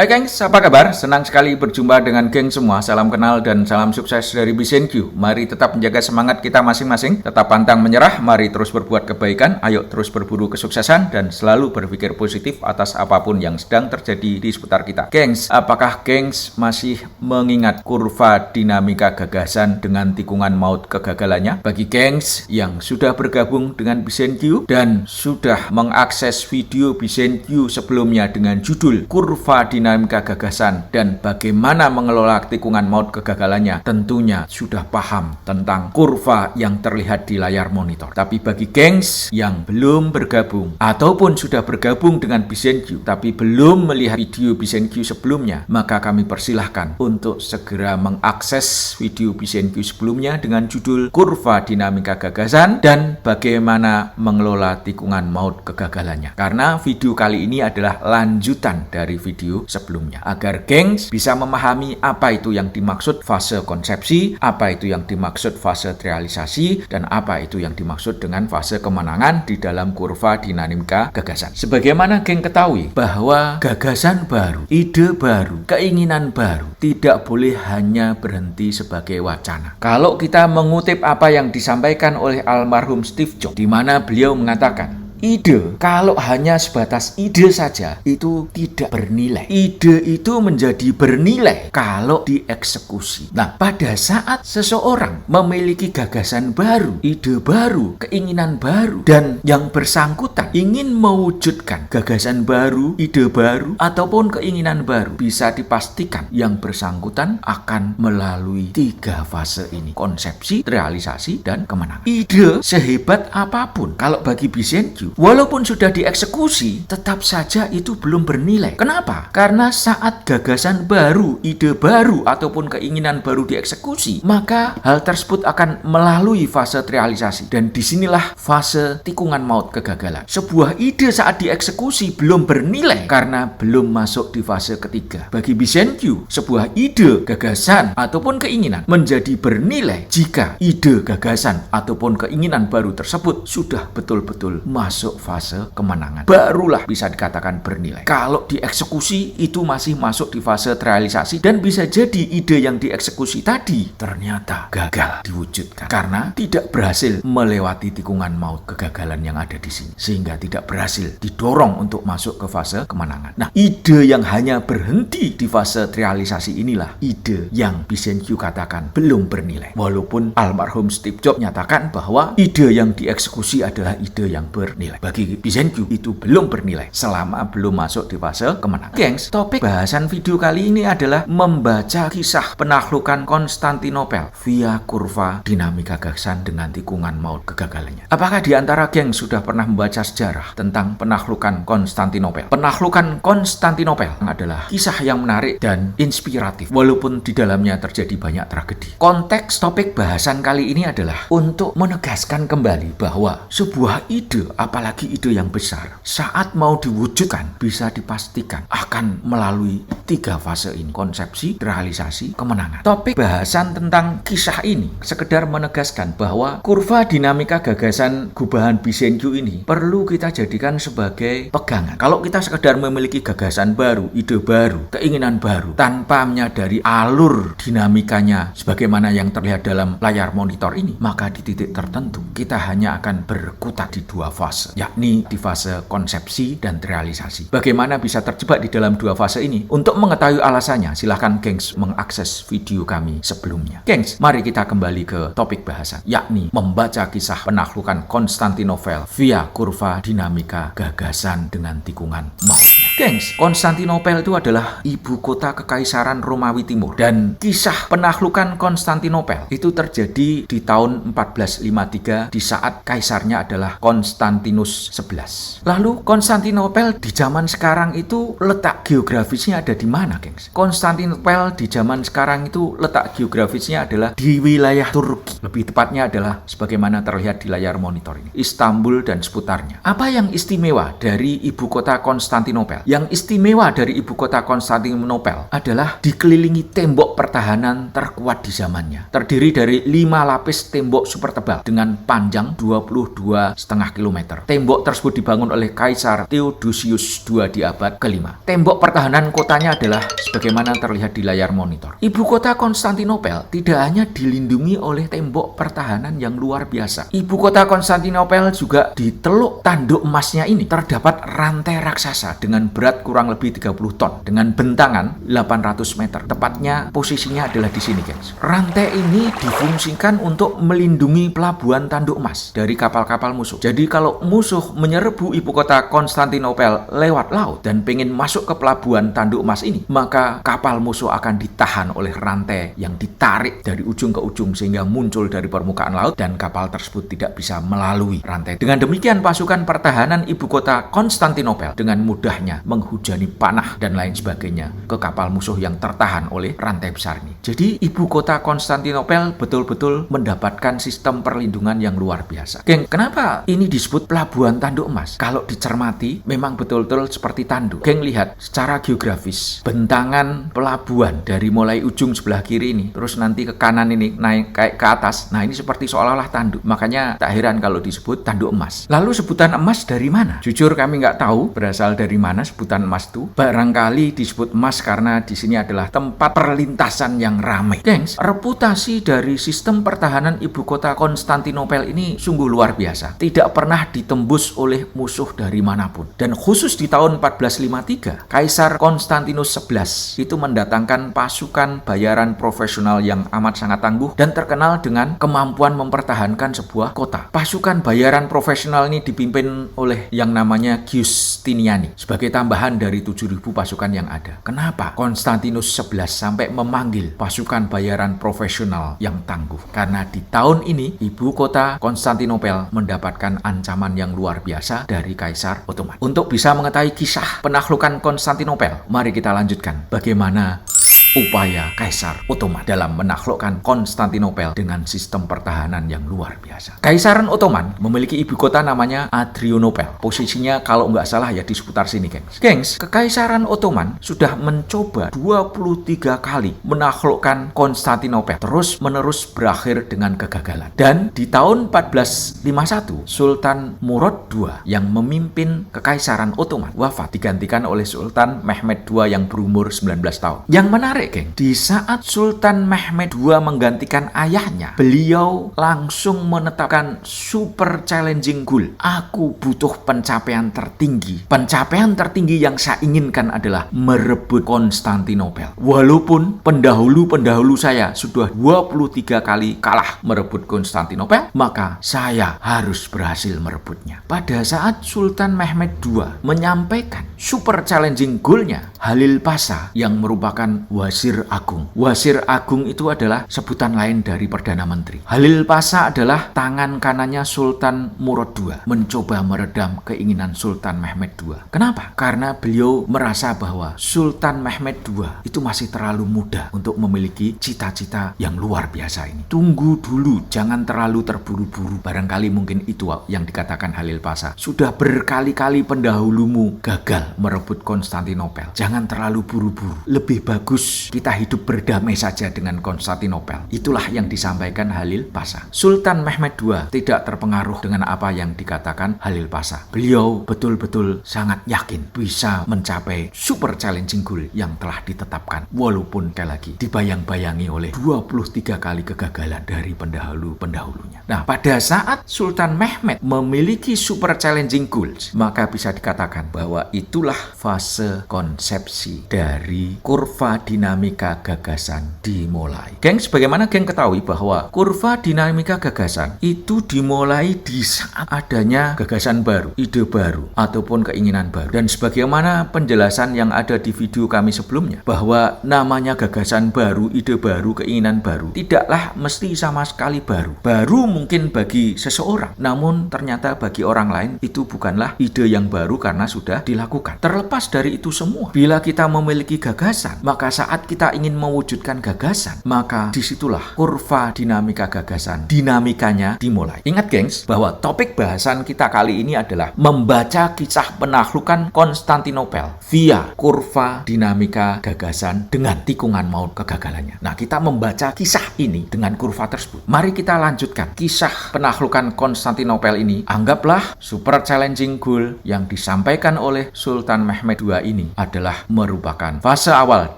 Hai gengs, apa kabar? Senang sekali berjumpa dengan geng semua. Salam kenal dan salam sukses dari BCNQ. Mari tetap menjaga semangat kita masing-masing. Tetap pantang menyerah, mari terus berbuat kebaikan. Ayo terus berburu kesuksesan dan selalu berpikir positif atas apapun yang sedang terjadi di seputar kita. Gengs, apakah gengs masih mengingat kurva dinamika gagasan dengan tikungan maut kegagalannya? Bagi gengs yang sudah bergabung dengan BCNQ dan sudah mengakses video BCNQ sebelumnya dengan judul Kurva Dinamika Gagasan dan bagaimana mengelola tikungan maut kegagalannya, tentunya sudah paham tentang kurva yang terlihat di layar monitor. Tapi bagi gengs yang belum bergabung ataupun sudah bergabung dengan BCNQ tapi belum melihat video BCNQ sebelumnya, maka kami persilahkan untuk segera mengakses video BCNQ sebelumnya dengan judul Kurva Dinamika Gagasan dan bagaimana mengelola tikungan maut kegagalannya. Karena video kali ini adalah lanjutan dari video sebelumnya, agar gengs bisa memahami apa itu yang dimaksud fase konsepsi, apa itu yang dimaksud fase realisasi, dan apa itu yang dimaksud dengan fase kemenangan di dalam kurva dinamika gagasan. Sebagaimana geng ketahui bahwa gagasan baru, ide baru, keinginan baru tidak boleh hanya berhenti sebagai wacana. Kalau kita mengutip apa yang disampaikan oleh almarhum Steve Jobs, di mana beliau mengatakan, ide, kalau hanya sebatas ide saja, itu tidak bernilai. Ide itu menjadi bernilai kalau dieksekusi. Nah, pada saat seseorang memiliki gagasan baru, ide baru, keinginan baru, dan yang bersangkutan ingin mewujudkan gagasan baru, ide baru, ataupun keinginan baru, bisa dipastikan yang bersangkutan akan melalui 3 fase ini: konsepsi, realisasi, dan kemenangan. Ide sehebat apapun, kalau bagi BCNQ, walaupun sudah dieksekusi, tetap saja itu belum bernilai. Kenapa? Karena saat gagasan baru, ide baru, ataupun keinginan baru dieksekusi, maka hal tersebut akan melalui fase realisasi. Dan disinilah fase tikungan maut kegagalan. Sebuah ide saat dieksekusi belum bernilai karena belum masuk di fase ketiga. Bagi BCNQ, sebuah ide, gagasan, ataupun keinginan menjadi bernilai jika ide, gagasan, ataupun keinginan baru tersebut sudah betul-betul masuk fase kemenangan, barulah bisa dikatakan bernilai. Kalau dieksekusi itu masih masuk di fase realisasi, dan bisa jadi ide yang dieksekusi tadi ternyata gagal diwujudkan karena tidak berhasil melewati tikungan maut kegagalan yang ada di sini, sehingga tidak berhasil didorong untuk masuk ke fase kemenangan. Nah, ide yang hanya berhenti di fase realisasi inilah ide yang BCNQ katakan belum bernilai. Walaupun almarhum Steve Jobs nyatakan bahwa ide yang dieksekusi adalah ide yang bernilai, bagi BCNQ itu belum bernilai selama belum masuk di fase kemenangan. Gengs, topik bahasan video kali ini adalah membaca kisah penaklukan Konstantinopel via kurva dinamika gagasan dengan tikungan maut kegagalannya. Apakah di antara gengs sudah pernah membaca sejarah tentang penaklukan Konstantinopel? Penaklukan Konstantinopel adalah kisah yang menarik dan inspiratif, walaupun di dalamnya terjadi banyak tragedi. Konteks topik bahasan kali ini adalah untuk menegaskan kembali bahwa sebuah ide, apalagi ide yang besar, saat mau diwujudkan bisa dipastikan akan melalui 3 fase ini: konsepsi, realisasi, kemenangan. Topik bahasan tentang kisah ini sekedar menegaskan bahwa kurva dinamika gagasan gubahan BCNQ ini perlu kita jadikan sebagai pegangan. Kalau kita sekedar memiliki gagasan baru, ide baru, keinginan baru, tanpa menyadari alur dinamikanya sebagaimana yang terlihat dalam layar monitor ini, maka di titik tertentu kita hanya akan berkutat di 2 fase, yakni di fase konsepsi dan realisasi. Bagaimana bisa terjebak di dalam 2 fase ini? Untuk mengetahui alasannya, silahkan gengs mengakses video kami sebelumnya. Gengs, mari kita kembali ke topik bahasan, yakni membaca kisah penaklukan Konstantinopel via kurva dinamika gagasan dengan tikungan mautnya. Gengs, Konstantinopel itu adalah ibu kota kekaisaran Romawi Timur, dan kisah penaklukan Konstantinopel itu terjadi di tahun 1453 di saat kaisarnya adalah Konstantinus 11. Lalu Konstantinopel di zaman sekarang itu letak geografisnya ada di mana, gengs? Konstantinopel di zaman sekarang itu letak geografisnya adalah di wilayah Turki. Lebih tepatnya adalah sebagaimana terlihat di layar monitor ini, Istanbul dan seputarnya. Apa yang istimewa dari ibu kota Konstantinopel Yang istimewa dari ibu kota Konstantinopel adalah dikelilingi tembok pertahanan terkuat di zamannya. Terdiri dari 5 lapis tembok super tebal dengan panjang 22,5 km. Tembok tersebut dibangun oleh Kaisar Theodosius II di abad ke-5. Tembok pertahanan kotanya adalah sebagaimana terlihat di layar monitor. Ibu kota Konstantinopel tidak hanya dilindungi oleh tembok pertahanan yang luar biasa. Ibu kota Konstantinopel juga di teluk tanduk emasnya ini terdapat rantai raksasa dengan berat kurang lebih 30 ton dengan bentangan 800 meter. Tepatnya posisinya adalah di sini, guys. Rantai ini difungsikan untuk melindungi pelabuhan tanduk emas dari kapal-kapal musuh. Jadi kalau musuh menyerbu ibu kota Konstantinopel lewat laut dan pengen masuk ke pelabuhan tanduk emas ini, maka kapal musuh akan ditahan oleh rantai yang ditarik dari ujung ke ujung sehingga muncul dari permukaan laut dan kapal tersebut tidak bisa melalui rantai. Dengan demikian pasukan pertahanan ibu kota Konstantinopel dengan mudahnya menghujani panah dan lain sebagainya ke kapal musuh yang tertahan oleh rantai besar ini. Jadi ibu kota Konstantinopel betul-betul mendapatkan sistem perlindungan yang luar biasa. Geng, kenapa ini disebut pelabuhan tanduk emas? Kalau dicermati memang betul-betul seperti tanduk. Geng, lihat secara geografis bentangan pelabuhan dari mulai ujung sebelah kiri ini terus nanti ke kanan ini naik kayak ke atas. Nah, ini seperti seolah-olah tanduk. Makanya tak heran kalau disebut tanduk emas. Lalu sebutan emas dari mana? Jujur kami nggak tahu berasal dari mana sebutan emas itu. Barangkali disebut emas karena di sini adalah tempat perlintasan yang ramai. Gengs, reputasi dari sistem pertahanan ibu kota Konstantinopel ini sungguh luar biasa. Tidak pernah ditembus oleh musuh dari manapun. Dan khusus di tahun 1453, Kaisar Konstantinus XI itu mendatangkan pasukan bayaran profesional yang amat sangat tangguh dan terkenal dengan kemampuan mempertahankan sebuah kota. Pasukan bayaran profesional ini dipimpin oleh yang namanya Giustiniani sebagai tambahan dari 7.000 pasukan yang ada. Kenapa Konstantinus XI sampai memanggil pasukan bayaran profesional yang tangguh? Karena di tahun ini ibu kota Konstantinopel mendapatkan ancaman yang luar biasa dari Kaisar Ottoman. Untuk bisa mengetahui kisah penaklukan Konstantinopel, mari kita lanjutkan bagaimana upaya Kaisar Ottoman dalam menaklukkan Konstantinopel dengan sistem pertahanan yang luar biasa. Kaisaran Ottoman memiliki ibu kota namanya Adrianopel. Posisinya kalau nggak salah ya di seputar sini, gengs. Gengs, Kekaisaran Ottoman sudah mencoba 23 kali menaklukkan Konstantinopel, terus-menerus berakhir dengan kegagalan. Dan di tahun 1451, Sultan Murad II yang memimpin Kekaisaran Ottoman wafat, digantikan oleh Sultan Mehmed II yang berumur 19 tahun. Yang menarik, geng, di saat Sultan Mehmed II menggantikan ayahnya, beliau langsung menetapkan super challenging goal. Aku butuh pencapaian tertinggi. Pencapaian tertinggi yang saya inginkan adalah merebut Konstantinopel. Walaupun pendahulu-pendahulu saya sudah 23 kali kalah merebut Konstantinopel, maka saya harus berhasil merebutnya. Pada saat Sultan Mehmed II menyampaikan super challenging goal-nya, Halil Pasha yang merupakan Wazir Agung. Wazir Agung itu adalah sebutan lain dari Perdana Menteri. Halil Pasha adalah tangan kanannya Sultan Murad II, mencoba meredam keinginan Sultan Mehmed II. Kenapa? Karena beliau merasa bahwa Sultan Mehmed II itu masih terlalu muda untuk memiliki cita-cita yang luar biasa ini. Tunggu dulu, jangan terlalu terburu-buru. Barangkali mungkin itu yang dikatakan Halil Pasha. Sudah berkali-kali pendahulumu gagal merebut Konstantinopel. Jangan terlalu buru-buru. Lebih bagus kita hidup berdamai saja dengan Konstantinopel. Itulah yang disampaikan Halil Pasha. Sultan Mehmed II tidak terpengaruh dengan apa yang dikatakan Halil Pasha. Beliau betul-betul sangat yakin bisa mencapai super challenging goal yang telah ditetapkan. Walaupun sekali lagi dibayang-bayangi oleh 23 kali kegagalan dari pendahulu-pendahulunya. Nah, pada saat Sultan Mehmed memiliki super challenging goals, maka bisa dikatakan bahwa itulah fase konsepsi dari kurva dinamika gagasan dimulai. Geng, sebagaimana geng ketahui bahwa kurva dinamika gagasan itu dimulai di saat adanya gagasan baru, ide baru, ataupun keinginan baru. Dan sebagaimana penjelasan yang ada di video kami sebelumnya, bahwa namanya gagasan baru, ide baru, keinginan baru, tidaklah mesti sama sekali baru. Baru mungkin bagi seseorang, namun ternyata bagi orang lain itu bukanlah ide yang baru karena sudah dilakukan. Terlepas dari itu semua, bila kita memiliki gagasan, maka saat saat kita ingin mewujudkan gagasan, maka disitulah kurva dinamika gagasan, dinamikanya dimulai. Ingat gengs, bahwa topik bahasan kita kali ini adalah membaca kisah penaklukan Konstantinopel via kurva dinamika gagasan dengan tikungan maut kegagalannya. Nah, kita membaca kisah ini dengan kurva tersebut. Mari kita lanjutkan. Kisah penaklukan Konstantinopel ini anggaplah super challenging goal yang disampaikan oleh Sultan Mehmed II ini adalah merupakan fase awal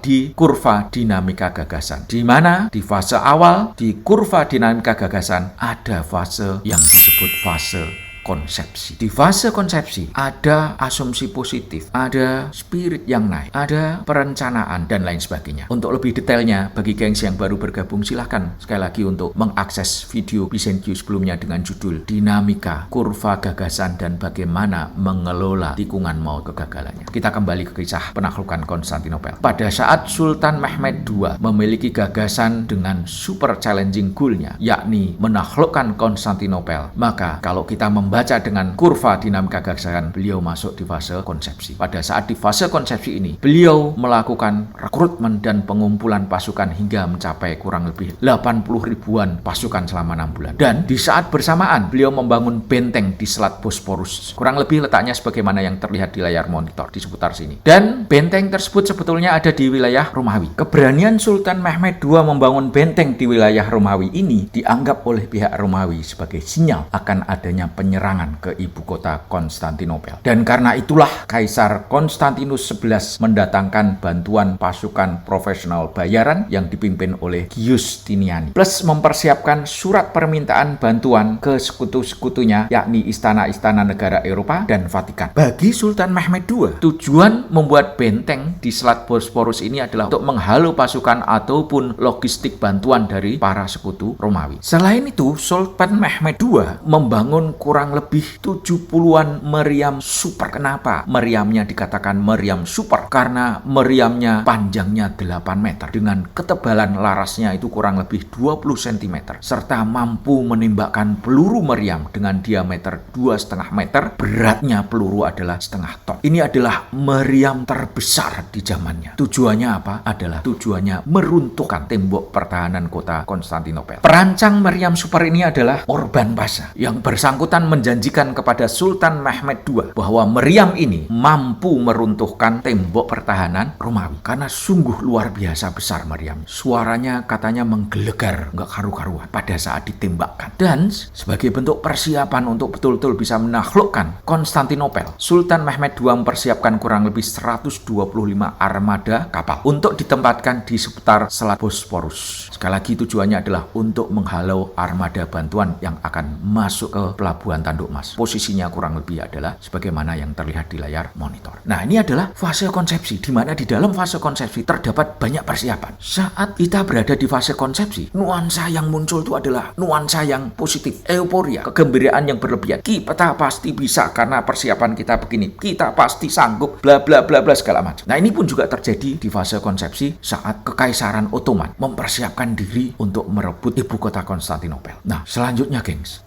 di kurva dinamika gagasan. Di mana di fase awal di kurva dinamika gagasan ada fase yang disebut fase konsepsi. Di fase konsepsi ada asumsi positif, ada spirit yang naik, ada perencanaan dan lain sebagainya. Untuk lebih detailnya, bagi gengs yang baru bergabung, silahkan sekali lagi untuk mengakses video BizenQ sebelumnya dengan judul Dinamika, Kurva Gagasan dan Bagaimana Mengelola Tikungan Maut Kegagalannya. Kita kembali ke kisah penaklukan Konstantinopel. Pada saat Sultan Mehmed II memiliki gagasan dengan super challenging goal-nya, yakni menaklukkan Konstantinopel, maka kalau kita membaca dengan kurva dinamika gagasan, beliau masuk di fase konsepsi. Pada saat di fase konsepsi ini, beliau melakukan rekrutmen dan pengumpulan pasukan hingga mencapai kurang lebih 80 ribuan pasukan selama 6 bulan. Dan di saat bersamaan, beliau membangun benteng di Selat Bosporus. Kurang lebih letaknya sebagaimana yang terlihat di layar monitor di seputar sini. Dan benteng tersebut sebetulnya ada di wilayah Romawi. Keberanian Sultan Mehmed II membangun benteng di wilayah Romawi ini dianggap oleh pihak Romawi sebagai sinyal akan adanya penyerangan ke ibu kota Konstantinopel. Dan karena itulah Kaisar Konstantinus XI mendatangkan bantuan pasukan profesional bayaran yang dipimpin oleh Giustiniani, plus mempersiapkan surat permintaan bantuan ke sekutu-sekutunya, yakni istana-istana negara Eropa dan Vatikan. Bagi Sultan Mehmed II, tujuan membuat benteng di Selat Bosporus ini adalah untuk menghalau pasukan ataupun logistik bantuan dari para sekutu Romawi. Selain itu, Sultan Mehmed II membangun kurang lebih 70-an meriam super. Kenapa meriamnya dikatakan meriam super? Karena meriamnya panjangnya 8 meter dengan ketebalan larasnya itu kurang lebih 20 cm serta mampu menembakkan peluru meriam dengan diameter 2,5 meter, beratnya peluru adalah setengah ton. Ini adalah meriam terbesar di zamannya. Tujuannya apa? Adalah tujuannya meruntuhkan tembok pertahanan kota Konstantinopel. Perancang meriam super ini adalah Orban Pasha yang bersangkutan menjanjikan kepada Sultan Mehmed II bahwa meriam ini mampu meruntuhkan tembok pertahanan Romawi karena sungguh luar biasa besar meriam. Suaranya katanya menggelegar, nggak karu-karuan pada saat ditembakkan. Dan sebagai bentuk persiapan untuk betul-betul bisa menaklukkan Konstantinopel, Sultan Mehmed II mempersiapkan kurang lebih 125 armada kapal untuk ditempatkan di seputar Selat Bosporus. Sekali lagi tujuannya adalah untuk menghalau armada bantuan yang akan masuk ke pelabuhan Tanduk Mas. Posisinya kurang lebih adalah sebagaimana yang terlihat di layar monitor. Nah, ini adalah fase konsepsi, di mana di dalam fase konsepsi terdapat banyak persiapan. Saat kita berada di fase konsepsi, nuansa yang muncul itu adalah nuansa yang positif, euforia, kegembiraan yang berlebihan. Kita pasti bisa karena persiapan kita begini, kita pasti sanggup, bla bla bla bla segala macam. Nah, ini pun juga terjadi di fase konsepsi saat Kekaisaran Ottoman mempersiapkan diri untuk merebut ibu kota Konstantinopel. Nah, selanjutnya gengs,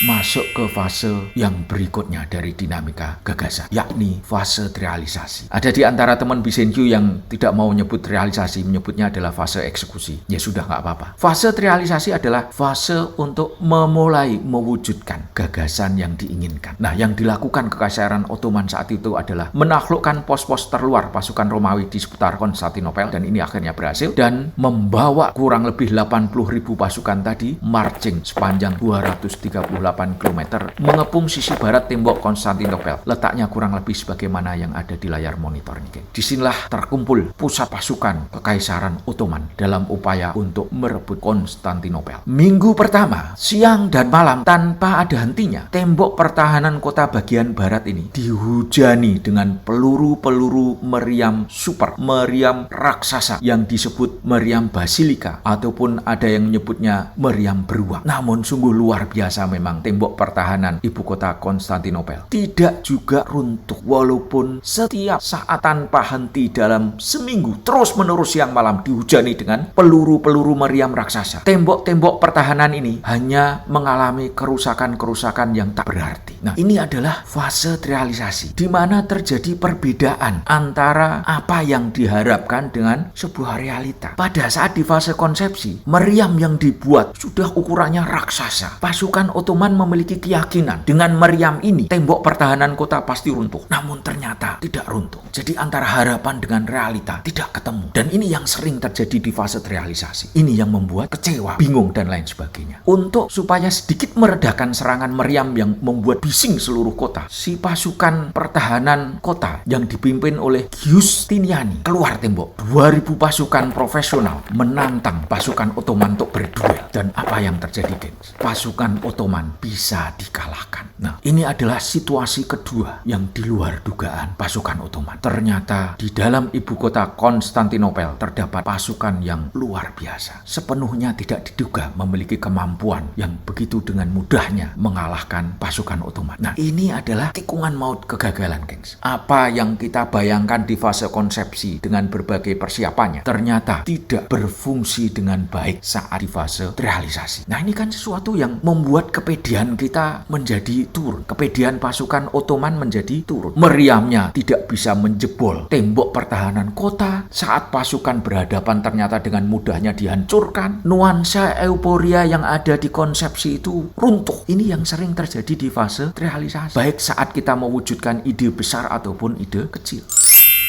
masuk ke fase yang berikutnya dari dinamika gagasan, yakni fase realisasi. Ada di antara teman BizenQ yang tidak mau menyebut realisasi, menyebutnya adalah fase eksekusi. Ya sudah, nggak apa-apa. Fase realisasi adalah fase untuk memulai mewujudkan gagasan yang diinginkan. Nah, yang dilakukan Kekaisaran Ottoman saat itu adalah menaklukkan pos-pos terluar pasukan Romawi di seputar Konstantinopel, dan ini akhirnya berhasil, dan membawa kurang lebih 80.000 pasukan tadi marching sepanjang 238 km mengepung sisi barat tembok Konstantinopel. Letaknya kurang lebih sebagaimana yang ada di layar monitor ini. Disinilah terkumpul pusat pasukan Kekaisaran Ottoman dalam upaya untuk merebut Konstantinopel. Minggu pertama, siang dan malam tanpa ada hentinya, tembok pertahanan kota bagian barat ini dihujani dengan peluru-peluru meriam super, meriam raksasa yang disebut meriam basilika ataupun ada yang menyebutnya meriam beruang. Namun sungguh luar biasa memang menopang tembok pertahanan ibu kota Konstantinopel. Tidak juga runtuh, walaupun setiap saat tanpa henti dalam seminggu terus-menerus siang malam dihujani dengan peluru-peluru meriam raksasa. Tembok-tembok pertahanan ini hanya mengalami kerusakan-kerusakan yang tak berarti. Nah, ini adalah fase realisasi, di mana terjadi perbedaan antara apa yang diharapkan dengan sebuah realita. Pada saat di fase konsepsi, meriam yang dibuat sudah ukurannya raksasa. Pasukan Ottoman memiliki keyakinan dengan meriam ini tembok pertahanan kota pasti runtuh. Namun ternyata tidak runtuh. Jadi antara harapan dengan realita tidak ketemu. Dan ini yang sering terjadi di fase realisasi. Ini yang membuat kecewa, bingung, dan lain sebagainya. Untuk supaya sedikit meredakan serangan meriam yang membuat bising seluruh kota, si pasukan pertahanan kota yang dipimpin oleh Giustiniani keluar tembok. 2000 pasukan profesional menantang pasukan Ottoman untuk berduel. Dan apa yang terjadi, gengs? Pasukan Ottoman bisa dikalahkan. Nah, ini adalah situasi kedua yang di luar dugaan pasukan Ottoman. Ternyata di dalam ibu kota Konstantinopel terdapat pasukan yang luar biasa. Sepenuhnya tidak diduga memiliki kemampuan yang begitu dengan mudahnya mengalahkan pasukan Ottoman. Nah, ini adalah tikungan maut kegagalan, gengs. Apa yang kita bayangkan di fase konsepsi dengan berbagai persiapannya ternyata tidak berfungsi dengan baik saat di fase realisasi. Nah, ini kan sesuatu yang membuat kepedean kita menjadi turun. Kepedean pasukan Ottoman menjadi turun. Meriamnya tidak bisa menjebol tembok pertahanan kota. Saat pasukan berhadapan ternyata dengan mudahnya dihancurkan. Nuansa euforia yang ada di konsepsi itu runtuh. Ini yang sering terjadi di fase realisasi. Baik saat kita mewujudkan ide besar ataupun ide kecil.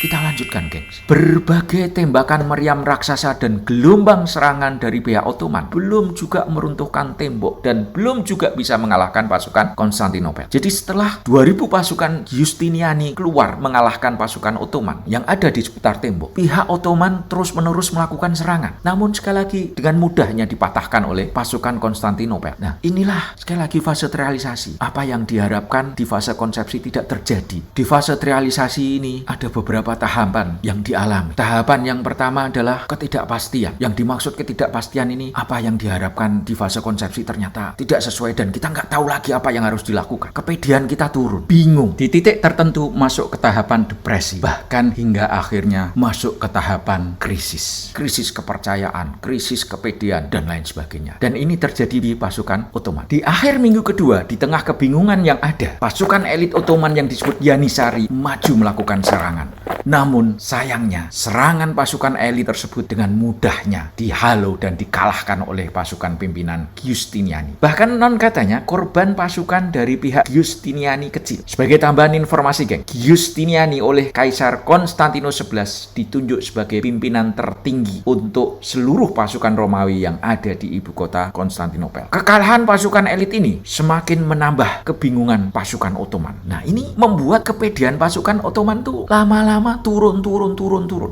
Kita lanjutkan, gengs. Berbagai tembakan meriam raksasa dan gelombang serangan dari pihak Ottoman belum juga meruntuhkan tembok dan belum juga bisa mengalahkan pasukan Konstantinopel. Jadi setelah 2000 pasukan Giustiniani keluar mengalahkan pasukan Ottoman yang ada di sekitar tembok, pihak Ottoman terus-menerus melakukan serangan. Namun sekali lagi dengan mudahnya dipatahkan oleh pasukan Konstantinopel. Nah, inilah sekali lagi fase realisasi. Apa yang diharapkan di fase konsepsi tidak terjadi. Di fase realisasi ini ada beberapa tahapan yang dialami. Tahapan yang pertama adalah ketidakpastian. Yang dimaksud ketidakpastian ini, apa yang diharapkan di fase konsepsi ternyata tidak sesuai dan kita nggak tahu lagi apa yang harus dilakukan. Kepedean kita turun, bingung. Di titik tertentu masuk ke tahapan depresi, bahkan hingga akhirnya masuk ke tahapan krisis. Krisis kepercayaan, krisis kepedean, dan lain sebagainya. Dan ini terjadi di pasukan Ottoman. Di akhir minggu kedua, di tengah kebingungan yang ada, pasukan elit Ottoman yang disebut Janissary maju melakukan serangan. Namun sayangnya serangan pasukan elit tersebut dengan mudahnya dihalau dan dikalahkan oleh pasukan pimpinan Giustiniani. Bahkan non katanya korban pasukan dari pihak Giustiniani kecil. Sebagai tambahan informasi, geng, Giustiniani oleh Kaisar Konstantinus XI ditunjuk sebagai pimpinan tertinggi untuk seluruh pasukan Romawi yang ada di ibu kota Konstantinopel. Kekalahan pasukan elit ini semakin menambah kebingungan pasukan Ottoman. Nah, ini membuat kepedean pasukan Ottoman tuh lama-lama turun.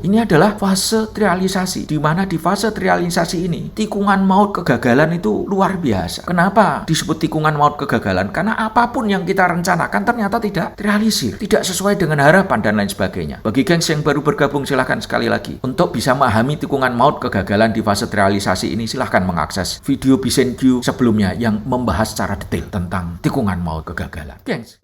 Ini adalah fase realisasi, di mana di fase realisasi ini tikungan maut kegagalan itu luar biasa. Kenapa disebut tikungan maut kegagalan? Karena apapun yang kita rencanakan ternyata tidak realisir, tidak sesuai dengan harapan dan lain sebagainya. Bagi gengs yang baru bergabung, silahkan sekali lagi untuk bisa memahami tikungan maut kegagalan di fase realisasi ini, silahkan mengakses video BisenQ sebelumnya yang membahas secara detail tentang tikungan maut kegagalan, gengs.